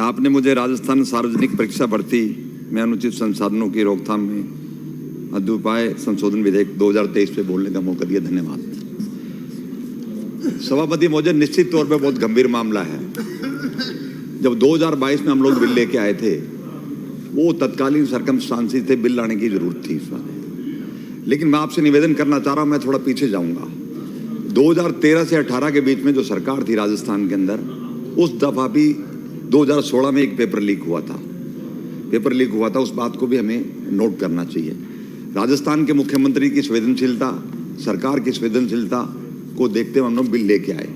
आपने मुझे राजस्थान सार्वजनिक परीक्षा भर्ती में अनुचित संसाधनों की रोकथाम में अद्युपाय संशोधन विधेयक 2023 पे बोलने का मौका दिया, धन्यवाद। सभापति महोदय, निश्चित तौर पे बहुत गंभीर मामला है। जब 2022 में हम लोग बिल लेके आए थे, वो तत्कालीन सर्कमस्टांसेस थे, बिल लाने की जरूरत थी इस बार। लेकिन मैं आपसे निवेदन करना चाह रहा हूं, मैं थोड़ा पीछे जाऊंगा। 2013 से 18 के बीच में जो सरकार थी राजस्थान के अंदर, उस दफा भी 2016 में एक पेपर लीक हुआ था। उस बात को भी हमें नोट करना चाहिए। राजस्थान के मुख्यमंत्री की संवेदनशीलता, सरकार की संवेदनशीलता को देखते हुए हम लोग बिल लेके आए।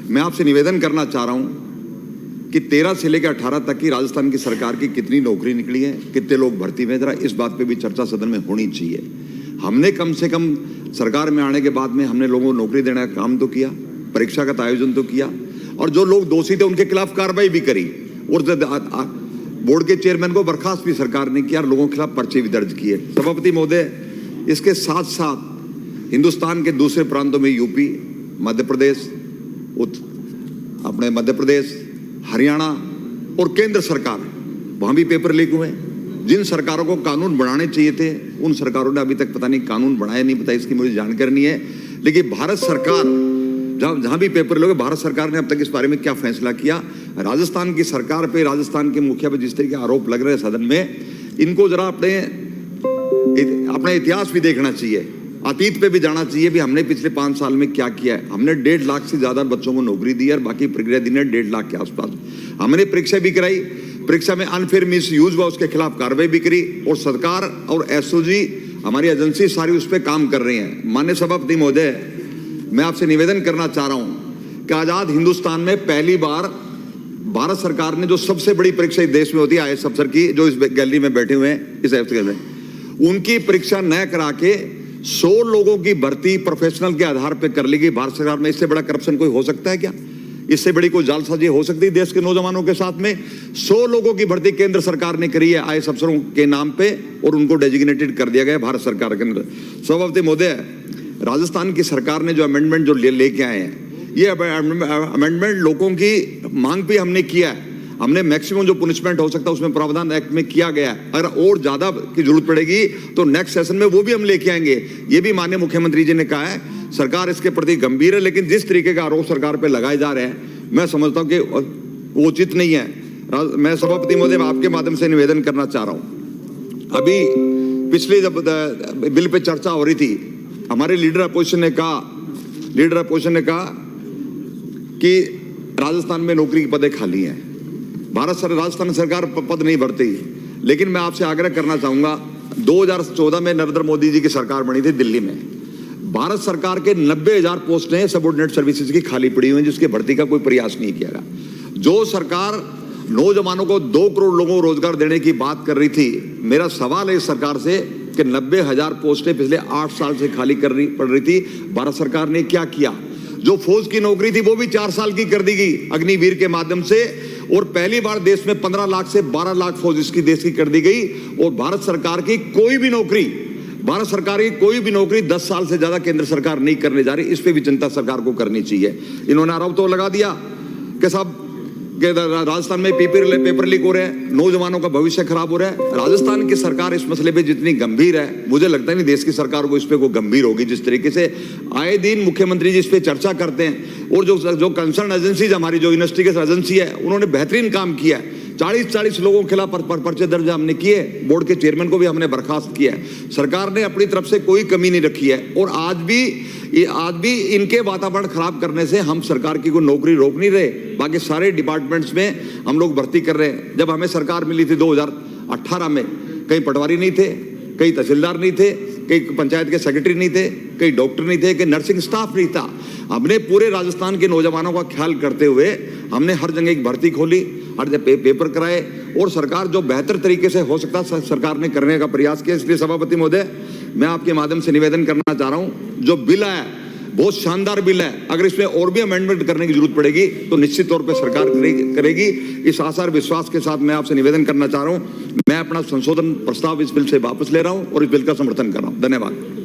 मैं आपसे निवेदन करना चाह रहा हूं कि 13 से लेकर 18 तक की राजस्थान की सरकार की कितनी नौकरी निकली है, कितने लोग भर्ती में, जरा इस बात पे भी चर्चा सदन में होनी चाहिए। हमने कम से कम सरकार में आने के बाद में हमने लोगों को नौकरी देने का काम तो किया, परीक्षा का आयोजन तो किया, और जो लोग दोषी थे उनके खिलाफ कार्रवाई भी करी, और बोर्ड के चेयरमैन को बर्खास्त भी सरकार ने किया और लोगों के खिलाफ पर्चे भी दर्ज किए। सभापति महोदय, इसके साथ साथ हिंदुस्तान के दूसरे प्रांतों में यूपी, मध्य प्रदेश, हरियाणा और केंद्र सरकार, वहां भी पेपर लीक हुए। जिन सरकारों को कानून बनाने चाहिए थे, उन सरकारों ने अभी तक पता नहीं कानून बनाया नहीं, पता इसकी मुझे जानकारी नहीं है। लेकिन भारत सरकार जहां भी पेपर लोगे, भारत सरकार ने अब तक इस बारे में क्या फैसला किया? राजस्थान की सरकार पे, राजस्थान के मुखिया पे जिस तरह के आरोप लग रहे हैं सदन में, इनको जरा अपने इतिहास भी देखना चाहिए, अतीत पे भी जाना चाहिए भी हमने पिछले 5 साल में क्या किया है। हमने 1.5 लाख से ज्यादा बच्चों को नौकरी दी और बाकी प्रक्रिया दी है 1.5 लाख के आसपास। हमने परीक्षा भी कराई, परीक्षा में अनफेयर मिस यूज हुआ, उसके खिलाफ कार्रवाई भी करी, और सरकार और एसओजी, हमारी एजेंसी सारी उस पर काम कर रही है। माननीय सभापति महोदय, मैं आपसे निवेदन करना चाह रहा हूं कि आजाद हिंदुस्तान में पहली बार भारत सरकार ने जो सबसे बड़ी परीक्षा इस देश में होती है आईएएस अफसर की, जो इस गैलरी में बैठे हुए हैं, इस एफ में, उनकी परीक्षा न करा के 100 लोगों की भर्ती प्रोफेशनल के आधार पर कर ली गई भारत सरकार में। इससे बड़ा करप्शन कोई हो सकता है क्या? इससे बड़ी कोई जालसाजी हो सकती है देश के नौजवानों के साथ में? 100 लोगों की भर्ती केंद्र सरकार ने करी है आईएएस अफसरों के नाम पे, और उनको डेजिग्नेटेड कर दिया गया भारत सरकार के अंदर। सभापति महोदय, राजस्थान की सरकार ने जो अमेंडमेंट जो लेके आए हैं, ये अमेंडमेंट लोगों की मांग पे हमने किया है। हमने मैक्सिमम जो पनिशमेंट हो सकता है उसमें प्रावधान एक्ट में किया गया है। अगर और ज्यादा की जरूरत पड़ेगी तो नेक्स्ट सेशन में वो भी हम लेके आएंगे। ये भी माननीय मुख्यमंत्री जी ने कहा है, सरकार इसके प्रति गंभीर है, लेकिन जिस तरीके का आरोप सरकार पे लगाए जा रहे हैं, मैं समझता हूँ कि वो उचित नहीं है। मैं सभापति महोदय आपके माध्यम से निवेदन करना चाह रहा हूँ, अभी पिछले जब बिल पे चर्चा हो रही थी, हमारे लीडर अपोजिशन ने कहा कि राजस्थान में नौकरी के पदे खाली हैं, राजस्थान सरकार पद नहीं भरती। लेकिन मैं आपसे आग्रह करना चाहूंगा, 2014 में नरेंद्र मोदी जी की सरकार बनी थी दिल्ली में, भारत सरकार के 90,000 पोस्टें सबऑर्डिनेट सर्विसेज की खाली पड़ी हुई हैं, जिसकी भर्ती का कोई प्रयास नहीं किया गया। जो सरकार नौजवानों को 2 करोड़ लोगों को रोजगार देने की बात कर रही थी, मेरा सवाल है इस सरकार से कि 90,000 पोस्टें पिछले 8 साल से खाली पड़ रही थी, भारत सरकार ने क्या किया? जो फौज की नौकरी थी वो भी 4 साल की कर दी गई अग्निवीर के माध्यम से, और पहली बार देश में 15 लाख से 12 लाख फौज इसकी देश की कर दी गई। और भारत सरकार की कोई भी नौकरी 10 साल से ज्यादा केंद्र सरकार नहीं करने जा रही। इस पे भी चिंता सरकार को करनी चाहिए। इन्होंने आरोप तो लगा दिया कि साहब राजस्थान में पेपर लीक हो रहे हैं, नौजवानों का भविष्य खराब हो रहा है। राजस्थान की सरकार इस मसले पे जितनी गंभीर है, मुझे लगता नहीं देश की सरकार को इस पे कोई गंभीर होगी। जिस तरीके से आए दिन मुख्यमंत्री जी इस पे चर्चा करते हैं, और जो कंसर्न एजेंसीज, हमारी जो इन्वेस्टिगेशन एजेंसी है, उन्होंने बेहतरीन काम किया है। 40 लोगों के खिलाफ पर्चे दर्ज हमने किए, बोर्ड के चेयरमैन को भी हमने बर्खास्त किया है। सरकार ने अपनी तरफ से कोई कमी नहीं रखी है, और आज भी इनके वातावरण खराब करने से हम सरकार की कोई नौकरी रोक नहीं रहे। बाकी सारे डिपार्टमेंट्स में हम लोग भर्ती कर रहे हैं। जब हमें सरकार मिली थी 2018 में, कहीं पटवारी नहीं थे, कहीं तहसीलदार नहीं थे, कहीं पंचायत के सेक्रेटरी नहीं थे, कहीं डॉक्टर नहीं थे, कहीं नर्सिंग स्टाफ नहीं था। हमने पूरे राजस्थान के नौजवानों का ख्याल करते हुए हमने हर जगह एक भर्ती खोली, हर जगह पेपर कराए, और सरकार जो बेहतर तरीके से हो सकता सरकार ने करने का प्रयास किया। इसलिए सभापति महोदय, मैं आपके माध्यम से निवेदन करना चाह रहा हूं, जो बिल आया बहुत शानदार बिल है। अगर इसमें और भी अमेंडमेंट करने की जरूरत पड़ेगी तो निश्चित तौर पर सरकार करेगी। इस आशा और विश्वास के साथ मैं आपसे निवेदन करना चाह रहा हूं, मैं अपना संशोधन प्रस्ताव इस बिल से वापस ले रहा हूं और इस बिल का समर्थन कर रहा हूं। धन्यवाद।